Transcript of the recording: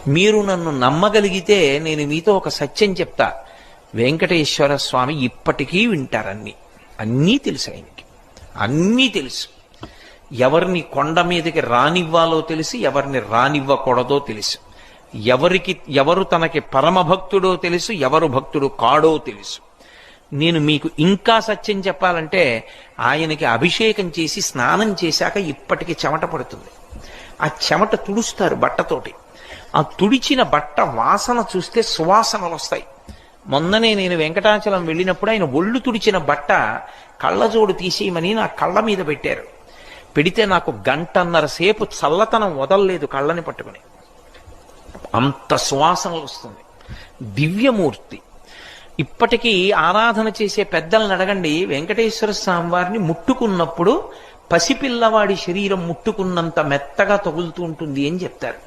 మీరు నన్ను నమ్మగలిగితే నేను మీతో ఒక సత్యం చెప్తా. వెంకటేశ్వర స్వామి ఇప్పటికీ వింటారన్నీ. అన్నీ తెలుసు ఆయనకి, అన్నీ తెలుసు. ఎవరిని కొండ మీదకి రానివ్వాలో తెలుసు, ఎవరిని రానివ్వకూడదో తెలుసు. ఎవరు తనకి పరమభక్తుడో తెలుసు, ఎవరు భక్తుడు కాడో తెలుసు. నేను మీకు ఇంకా సత్యం చెప్పాలంటే, ఆయనకి అభిషేకం చేసి స్నానం చేశాక ఇప్పటికి చెమట పడుతుంది. ఆ చెమట తుడుస్తారు బట్టతోటి. ఆ తుడిచిన బట్ట వాసన చూస్తే సువాసనలు వస్తాయి. మొన్ననే నేను వెంకటాచలం వెళ్ళినప్పుడు ఆయన ఒళ్ళు తుడిచిన బట్ట కళ్ళజోడు తీసేయమని నా కళ్ళ మీద పెట్టారు. పెడితే నాకు 1.5 గంట సేపు చల్లతనం వదలలేదు కళ్ళని పట్టుకుని. అంత సువాసనలు వస్తుంది. దివ్యమూర్తి. ఇప్పటికీ ఆరాధన చేసే పెద్దలను అడగండి, వెంకటేశ్వర స్వామి వారిని ముట్టుకున్నప్పుడు పసిపిల్లవాడి శరీరం ముట్టుకున్నంత మెత్తగా తగులుతూ ఉంటుంది అని చెప్తారు.